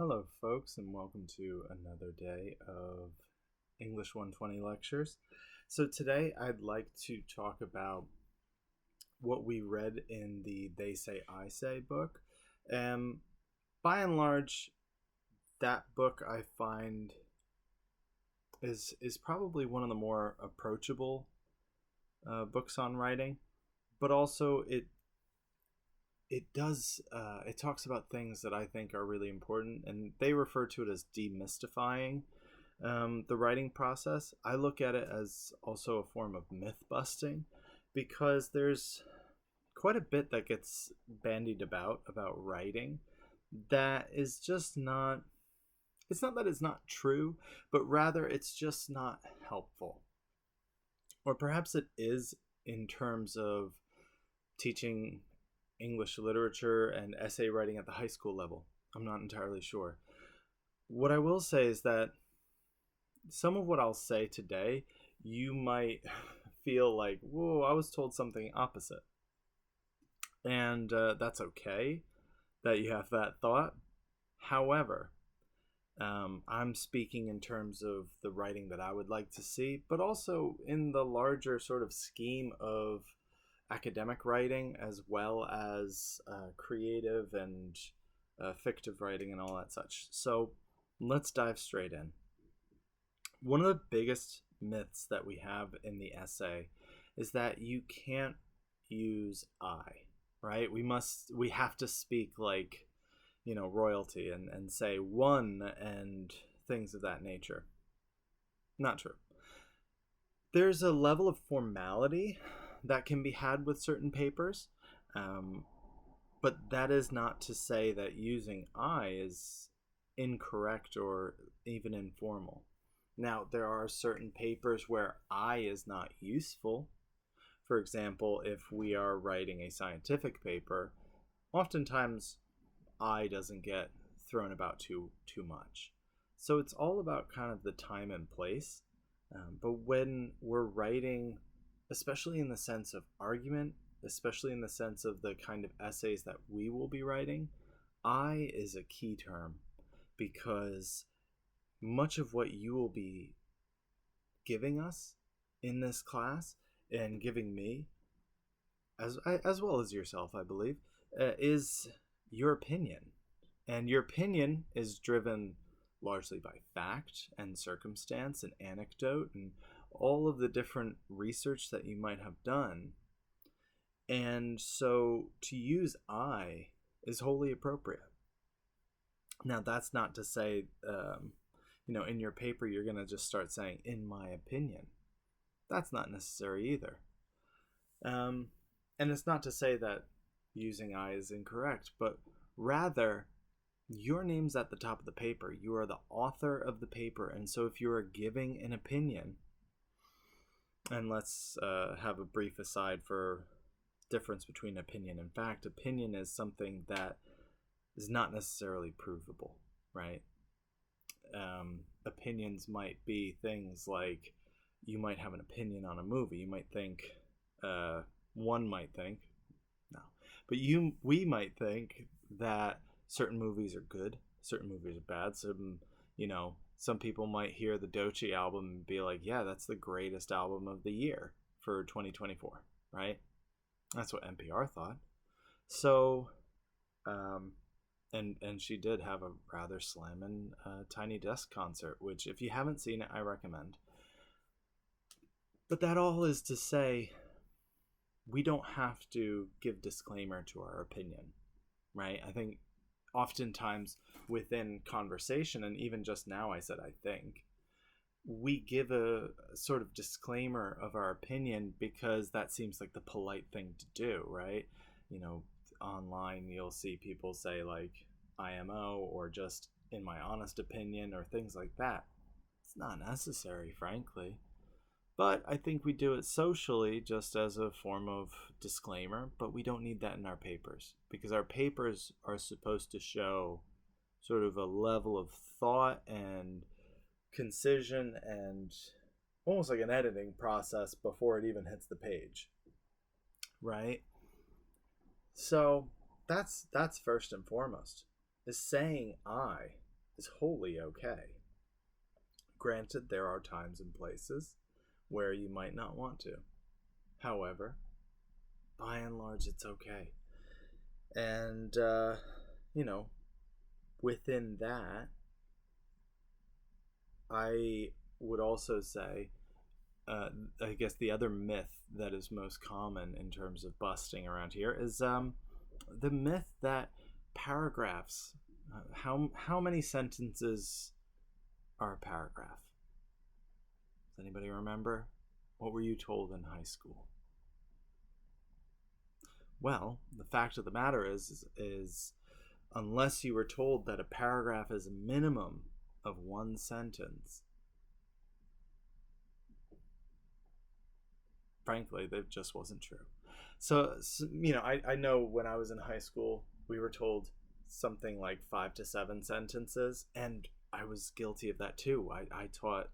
Hello, folks, and welcome to another day of English 120 lectures. So, today I'd like to talk about what we read in the They Say, I Say book. By and large, that book I find is probably one of the more approachable books on writing, but also it talks about things that I think are really important, and they refer to it as demystifying the writing process. I look at it as also a form of myth busting because there's quite a bit that gets bandied about writing that is just not. It's not that it's not true, but rather it's just not helpful. Or perhaps it is in terms of teaching English literature and essay writing at the high school level. I'm not entirely sure. What I will say is that some of what I'll say today, you might feel like, whoa, I was told something opposite. And that's okay that you have that thought. However, I'm speaking in terms of the writing that I would like to see, but also in the larger sort of scheme of academic writing as well as creative and fictive writing and all that such. So let's dive straight in. One of the biggest myths that we have in the essay is that you can't use I, right? We have to speak like, royalty and say one and things of that nature. Not true. There's a level of formality that can be had with certain papers, but that is not to say that using I is incorrect or even informal. Now, there are certain papers where I is not useful. For example, if we are writing a scientific paper, oftentimes I doesn't get thrown about too much. So it's all about kind of the time and place. But when we're writing, especially in the sense of argument, especially in the sense of the kind of essays that we will be writing, I is a key term because much of what you will be giving us in this class and giving me, as well as yourself, I believe, is your opinion. And your opinion is driven largely by fact and circumstance and anecdote and all of the different research that you might have done. And so to use I is wholly appropriate. Now, that's not to say, in your paper, you're going to just start saying, in my opinion. That's not necessary either. And it's not to say that using I is incorrect, but rather, your name's at the top of the paper. You are the author of the paper. And so if you are giving an opinion, and let's have a brief aside for difference between opinion and fact. Opinion is something that is not necessarily provable, right? Opinions might be things like you might have an opinion on a movie. You might think, one might think, no, but we might think that certain movies are good, certain movies are bad. Some people might hear the Doechii album and be like, yeah, that's the greatest album of the year for 2024, right? That's what NPR thought. So, and she did have a rather slammin' Tiny Desk concert, which if you haven't seen it, I recommend. But that all is to say, we don't have to give disclaimer to our opinion, right? I think oftentimes within conversation, and even just now I said I think, we give a sort of disclaimer of our opinion because that seems like the polite thing to do, right? Online you'll see people say like IMO or just in my honest opinion or things like that. It's not necessary, frankly. But I think we do it socially just as a form of disclaimer, but we don't need that in our papers because our papers are supposed to show sort of a level of thought and concision and almost like an editing process before it even hits the page, right? So that's first and foremost, is saying I is wholly okay. Granted, there are times and places where you might not want to. However, by and large, it's okay. And, you know, within that, I would also say, I guess the other myth that is most common in terms of busting around here is the myth that paragraphs, how many sentences are a paragraph? Does anybody remember? What were you told in high school? Well, the fact of the matter is unless you were told that a paragraph is a minimum of one sentence, frankly, that just wasn't true. So I know when I was in high school, we were told something like 5 to 7 sentences, and I was guilty of that too. I taught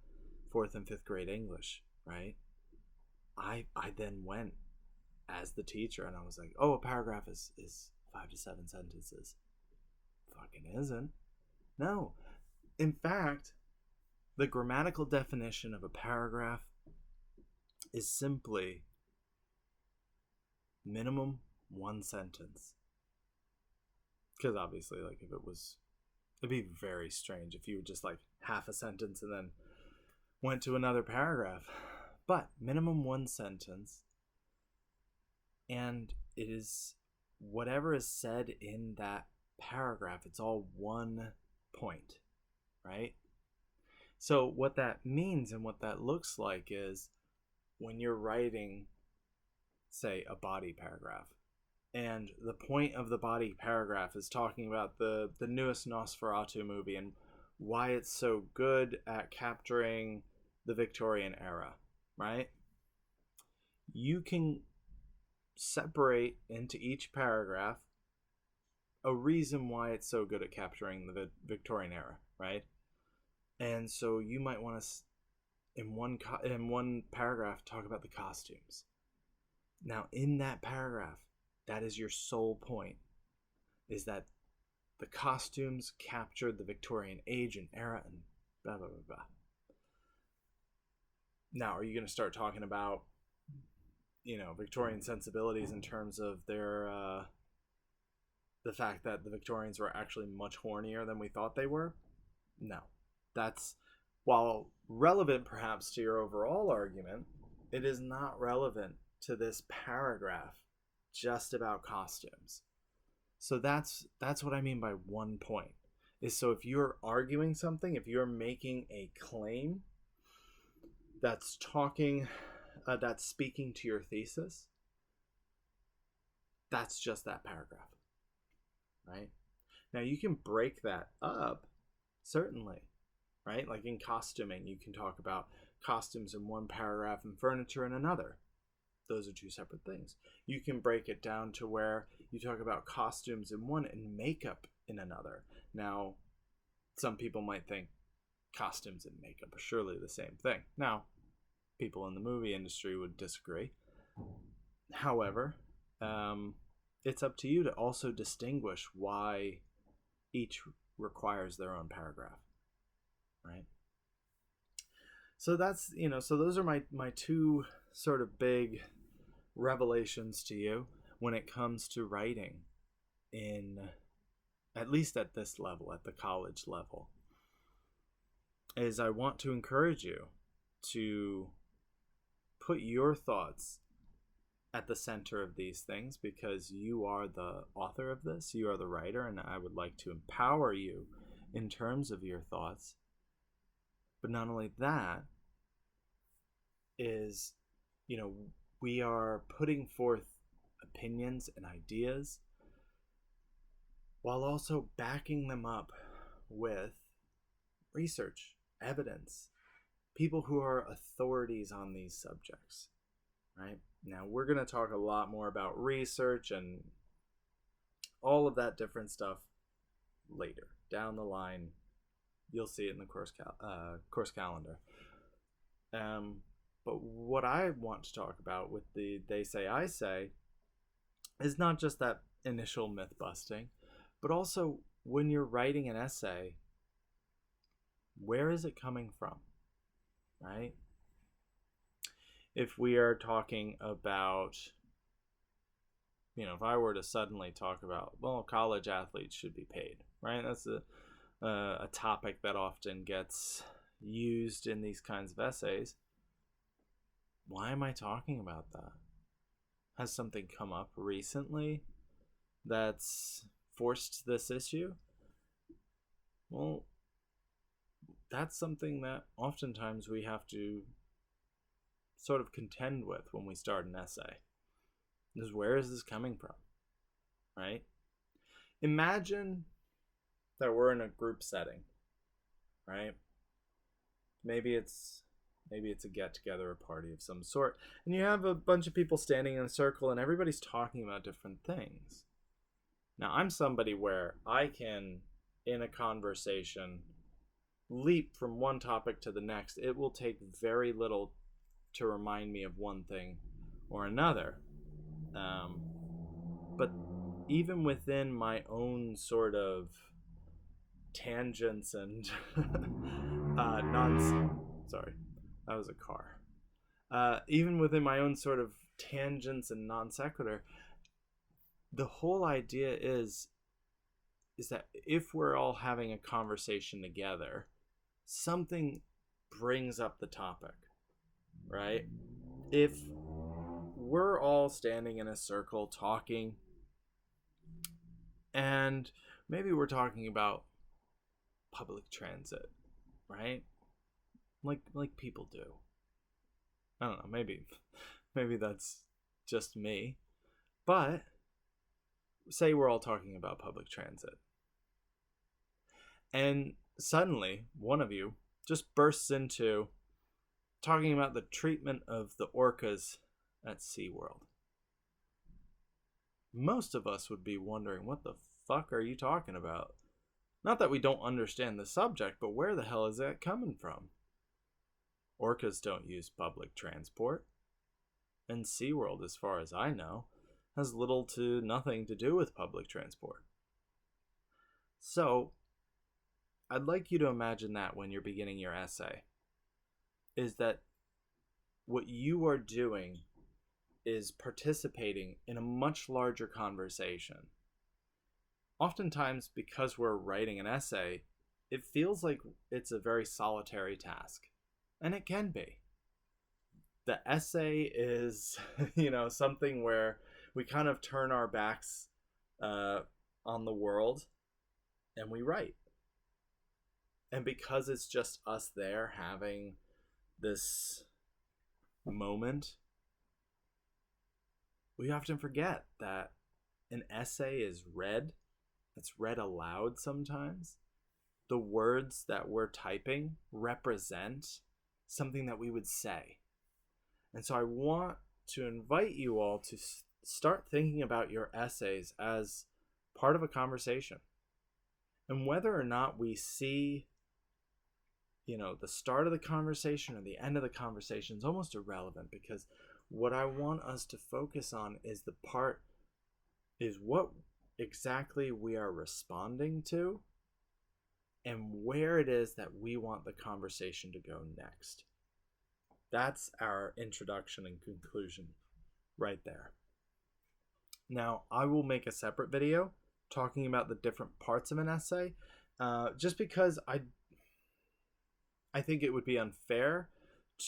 fourth and fifth grade English, right? I then went as the teacher, and I was like, oh, a paragraph is 5 to 7 sentences. Fucking isn't. No. In fact, the grammatical definition of a paragraph is simply minimum one sentence. Because obviously, like, it'd be very strange if you were just like half a sentence and then went to another paragraph. But minimum one sentence, and it is whatever is said in that paragraph, it's all one point, right? So what that means and what that looks like is when you're writing, say, a body paragraph, and the point of the body paragraph is talking about the newest Nosferatu movie and why it's so good at capturing the Victorian era, right? You can separate into each paragraph a reason why it's so good at capturing the Victorian era, right? And so you might want to, in one paragraph, talk about the costumes. Now, in that paragraph, that is your sole point, is that the costumes captured the Victorian age and era and blah, blah, blah, blah. Now, are you going to start talking about, Victorian sensibilities in terms of their, the fact that the Victorians were actually much hornier than we thought they were? No. That's, while relevant perhaps to your overall argument, it is not relevant to this paragraph just about costumes. So that's what I mean by one point. Is so if you're arguing something, if you're making a claim that's speaking to your thesis, that's just that paragraph, right? Now you can break that up, certainly, right? Like in costuming, you can talk about costumes in one paragraph and furniture in another. Those are two separate things. You can break it down to where you talk about costumes in one and makeup in another. Now, some people might think costumes and makeup are surely the same thing. Now, people in the movie industry would disagree. However, it's up to you to also distinguish why each requires their own paragraph, right? So that's, so those are my two sort of big revelations to you when it comes to writing, in at least at this level, at the college level, is I want to encourage you to put your thoughts at the center of these things, because you are the author of this, you are the writer, and I would like to empower you in terms of your thoughts. But not only that, is, we are putting forth opinions and ideas while also backing them up with research, evidence, people who are authorities on these subjects, right? Now, we're going to talk a lot more about research and all of that different stuff later. Down the line, you'll see it in the course calendar. But what I want to talk about with the They Say, I Say is not just that initial myth busting, but also when you're writing an essay, Where is it coming from, right? If we are talking about, if I were to suddenly talk about, well, college athletes should be paid, right? That's a topic that often gets used in these kinds of essays. Why am I talking about that? Has something come up recently that's forced this issue? Well, that's something that oftentimes we have to sort of contend with when we start an essay. Is where is this coming from, right? Imagine that we're in a group setting, right? Maybe it's a get together, a party of some sort, and you have a bunch of people standing in a circle and everybody's talking about different things. Now, I'm somebody where I can, in a conversation, leap from one topic to the next. It will take very little to remind me of one thing or another. But even within my own sort of tangents and sorry, that was a car. Even within my own sort of tangents and non sequitur, the whole idea is that if we're all having a conversation together, something brings up the topic, right? If we're all standing in a circle talking, and maybe we're talking about public transit, right? Like people do. I don't know, maybe that's just me. But say we're all talking about public transit. And suddenly one of you just bursts into talking about the treatment of the orcas at SeaWorld. Most of us would be wondering, what the fuck are you talking about? Not that we don't understand the subject, but where the hell is that coming from? Orcas don't use public transport. And SeaWorld, as far as I know, has little to nothing to do with public transport. So, I'd like you to imagine that when you're beginning your essay, is that what you are doing is participating in a much larger conversation. Oftentimes, because we're writing an essay, it feels like it's a very solitary task. And it can be. The essay is, something where we kind of turn our backs on the world and we write. And because it's just us there having this moment, we often forget that an essay is read. It's read aloud sometimes. The words that we're typing represent something that we would say. And so I want to invite you all to start thinking about your essays as part of a conversation. And whether or not we see, the start of the conversation or the end of the conversation is almost irrelevant, because what I want us to focus on is what exactly we are responding to and where it is that we want the conversation to go next. That's our introduction and conclusion right there. Now, I will make a separate video talking about the different parts of an essay, just because I think it would be unfair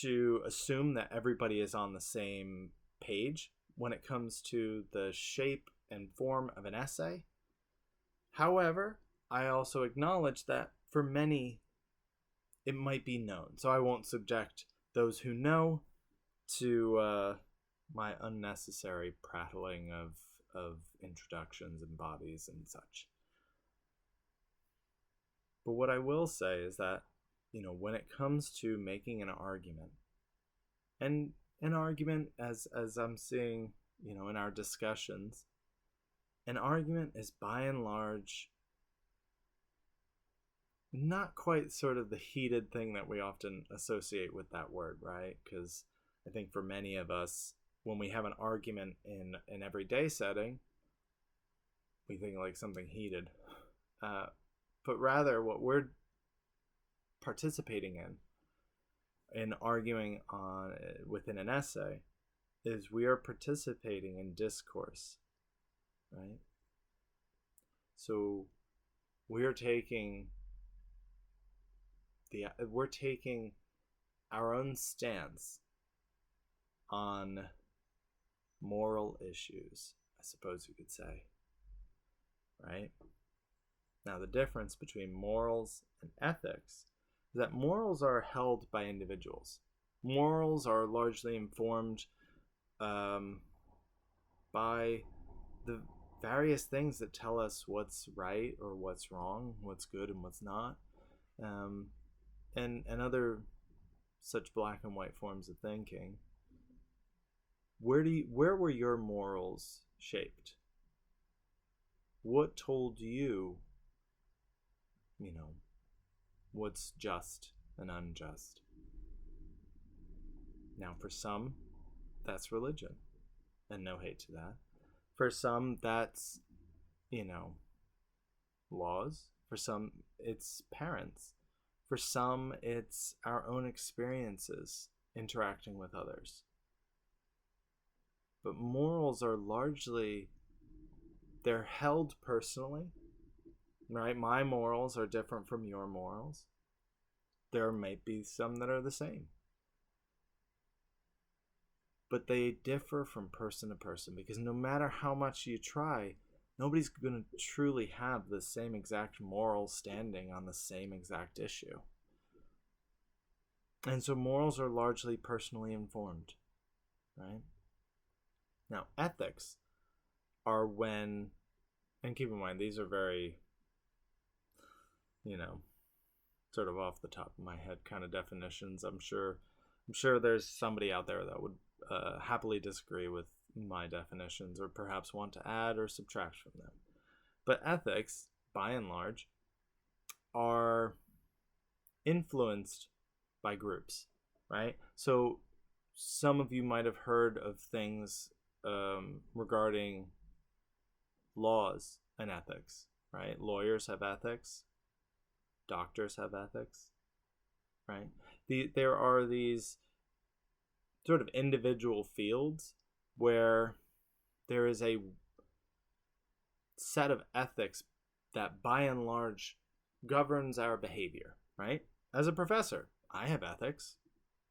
to assume that everybody is on the same page when it comes to the shape and form of an essay. However, I also acknowledge that for many, it might be known. So I won't subject those who know to my unnecessary prattling of introductions and bodies and such. But what I will say is that, when it comes to making an argument, and an argument as I'm seeing, in our discussions, an argument is by and large not quite sort of the heated thing that we often associate with that word, right? Because I think for many of us, when we have an argument in an everyday setting, we think like something heated. But rather what we're participating in arguing on within an essay is we are participating in discourse, right? So we're taking our own stance on moral issues, I suppose you could say, right? Now, the difference between morals and ethics is that morals are held by individuals. Morals are largely informed by the various things that tell us what's right or what's wrong, what's good and what's not, and other such black and white forms of thinking. Where were your morals shaped? What told you, what's just and unjust? Now, for some, that's religion, and no hate to that. For some, that's, laws. For some, it's parents. For some, it's our own experiences interacting with others. But morals are largely, they're held personally, right? My morals are different from your morals. There might be some that are the same. But they differ from person to person, because no matter how much you try, nobody's going to truly have the same exact moral standing on the same exact issue. And so morals are largely personally informed, right? Now, ethics are when, and keep in mind, these are very, sort of off the top of my head kind of definitions. I'm sure there's somebody out there that would happily disagree with my definitions, or perhaps want to add or subtract from them. But ethics, by and large, are influenced by groups, right? So some of you might have heard of things regarding laws and ethics, right? Lawyers have ethics, doctors have ethics, right? There are these sort of individual fields where there is a set of ethics that by and large governs our behavior, right? As a professor, I have ethics,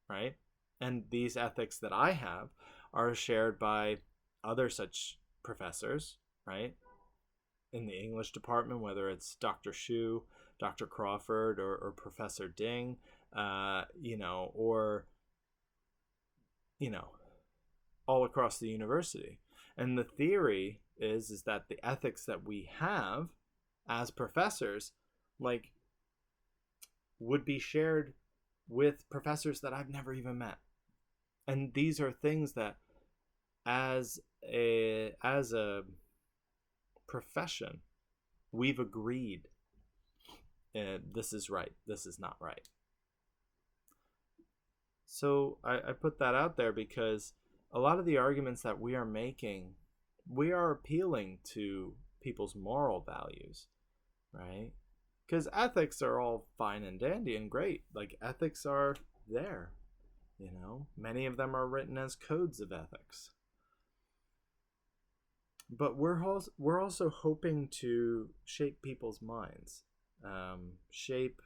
right? And these ethics that I have are shared by other such professors, right? In the English department, whether it's Dr. Shu, Dr. Crawford, or Professor Ding, all across the university. And the theory is that the ethics that we have as professors, would be shared with professors that I've never even met. And these are things that as a profession, we've agreed this is right, this is not right. So I put that out there because a lot of the arguments that we are making, we are appealing to people's moral values, right? Because ethics are all fine and dandy and great. Ethics are there, Many of them are written as codes of ethics. But we're also hoping to shape people's minds, shape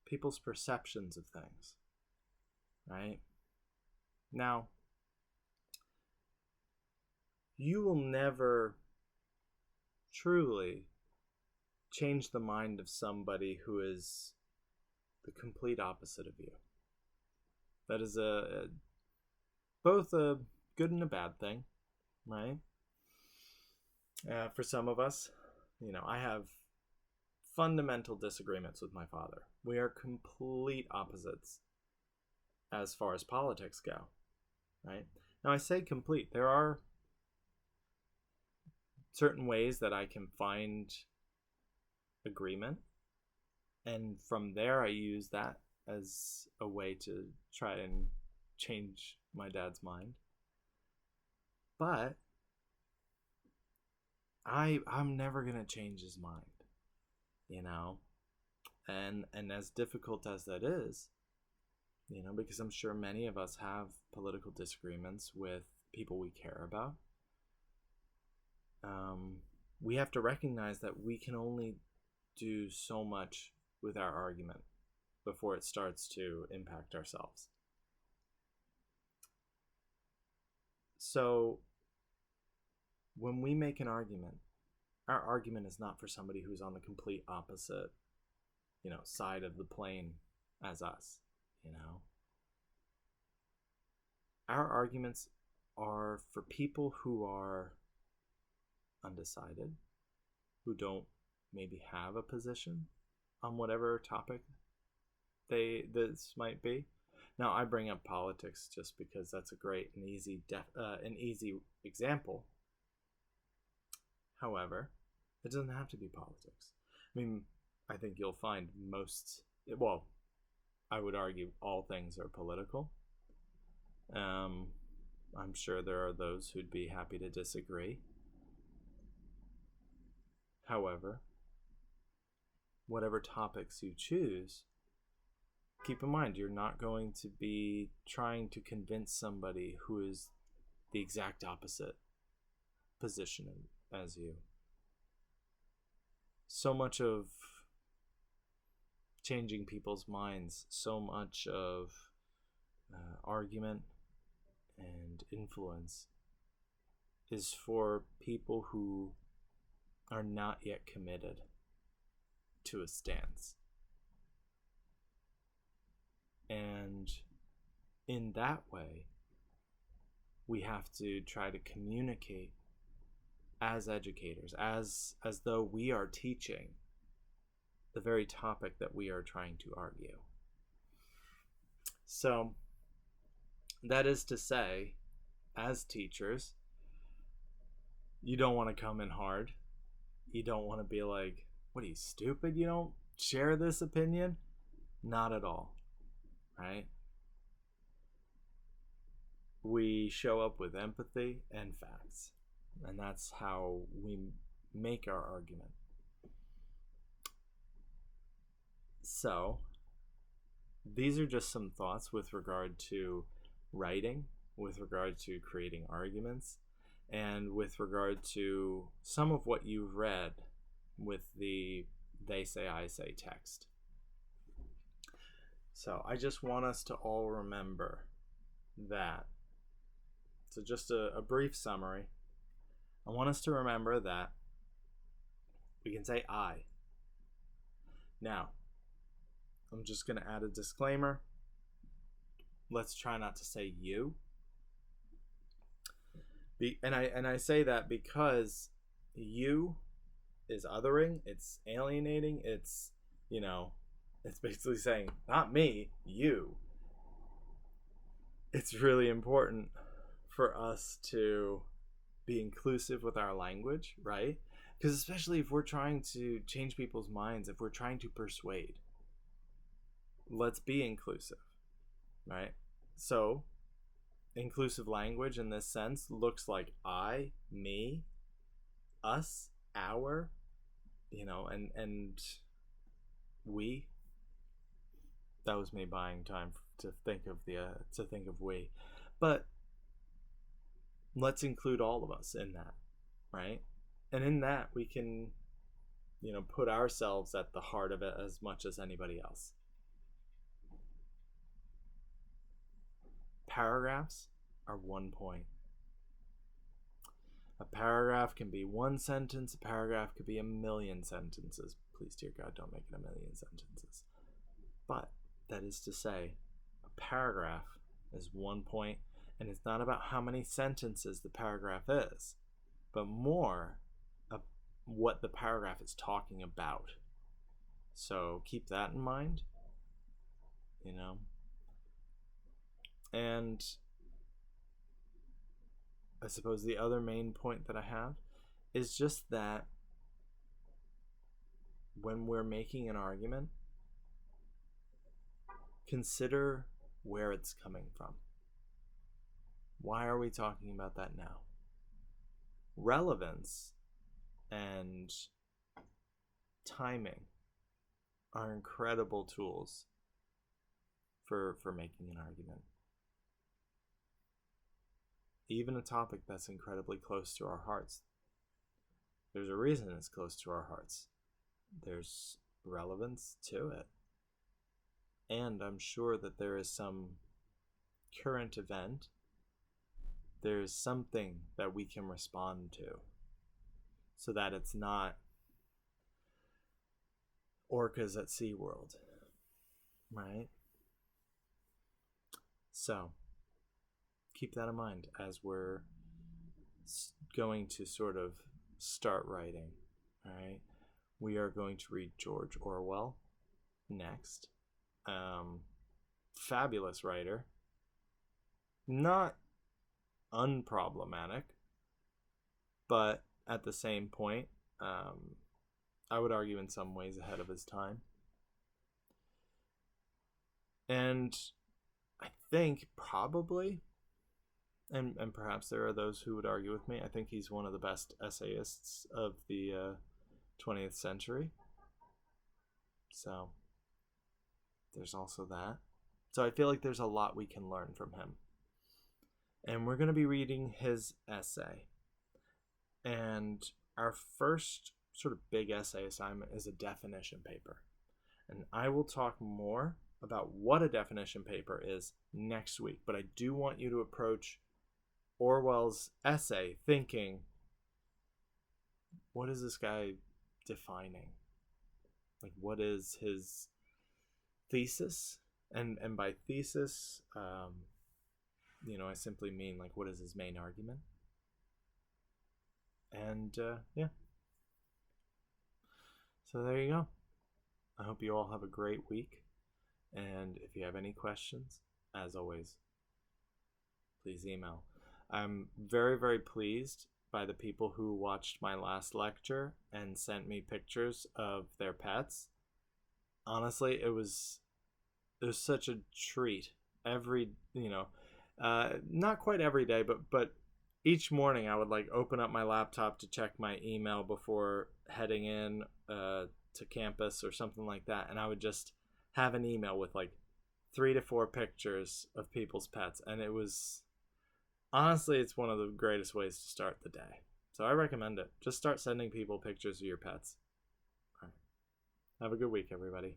people's perceptions of things, right? Now, you will never truly change the mind of somebody who is the complete opposite of you. That is both a good and a bad thing, right? For some of us, I have fundamental disagreements with my father. We are complete opposites as far as politics go, right? Now, I say complete. There are certain ways that I can find agreement, and from there I use that as a way to try and change my dad's mind. But I'm never gonna change his mind, And as difficult as that is, because I'm sure many of us have political disagreements with people we care about, we have to recognize that we can only do so much with our argument before it starts to impact ourselves. So when we make an argument, our argument is not for somebody who's on the complete opposite, side of the plane as us, Our arguments are for people who are undecided, who don't maybe have a position on whatever topic this might be. Now, I bring up politics just because that's a great and easy example. However, it doesn't have to be politics. I think you'll find I would argue all things are political. I'm sure there are those who'd be happy to disagree. However, whatever topics you choose, keep in mind you're not going to be trying to convince somebody who is the exact opposite position as you. So much of changing people's minds, so much of argument and influence is for people who are not yet committed to a stance. And in that way, we have to try to communicate as educators, as though we are teaching the very topic that we are trying to argue. So, that is to say, as teachers, you don't want to come in hard. You don't want to be like, what are you, stupid? You don't share this opinion? Not at all, right? We show up with empathy and facts, and that's how we make our argument. So, these are just some thoughts with regard to writing, with regard to creating arguments, and with regard to some of what you've read with the they say, I say text. So I just want us to all remember that. So just a brief summary. I want us to remember that we can say I. Now, I'm just going to add a disclaimer. Let's try not to say you. And I say that because you is othering, it's alienating, it's basically saying, not me, you. It's really important for us to be inclusive with our language, right? Because especially if we're trying to change people's minds, if we're trying to persuade, let's be inclusive, right? So, inclusive language in this sense looks like I, me, us, our, and we. That was me buying time to think of we. But let's include all of us in that, right? And in that we can, put ourselves at the heart of it as much as anybody else. Paragraphs are 1 point. A paragraph can be one sentence. A paragraph could be 1,000,000 sentences. Please, dear God, don't make it 1,000,000 sentences. But that is to say, a paragraph is 1 point, and it's not about how many sentences the paragraph is, but more of what the paragraph is talking about. So keep that in mind, And I suppose the other main point that I have is just that when we're making an argument, consider where it's coming from. Why are we talking about that now? Relevance and timing are incredible tools for making an argument. Even a topic that's incredibly close to our hearts. There's a reason it's close to our hearts. There's relevance to it. And I'm sure that there is some current event. There's something that we can respond to so that it's not orcas at SeaWorld, right? So keep that in mind as we're going to sort of start writing. All right, we are going to read George Orwell next. Fabulous writer, not unproblematic, but at the same point, I would argue in some ways ahead of his time. And I think probably, and perhaps there are those who would argue with me, I think he's one of the best essayists of the 20th century. So there's also that. So I feel like there's a lot we can learn from him. And we're going to be reading his essay. And our first sort of big essay assignment is a definition paper. And I will talk more about what a definition paper is next week. But I do want you to approach Orwell's essay thinking, what is this guy defining? Like, what is his thesis? And by thesis, I simply mean, like, what is his main argument? And yeah. So there you go. I hope you all have a great week. And if you have any questions, as always, please email. I'm very, very pleased by the people who watched my last lecture and sent me pictures of their pets. Honestly, it was such a treat. Not quite every day, but each morning I would like open up my laptop to check my email before heading in to campus or something like that, and I would just have an email with like 3 to 4 pictures of people's pets, and it was honestly, it's one of the greatest ways to start the day. So I recommend it. Just start sending people pictures of your pets. All right. Have a good week, everybody.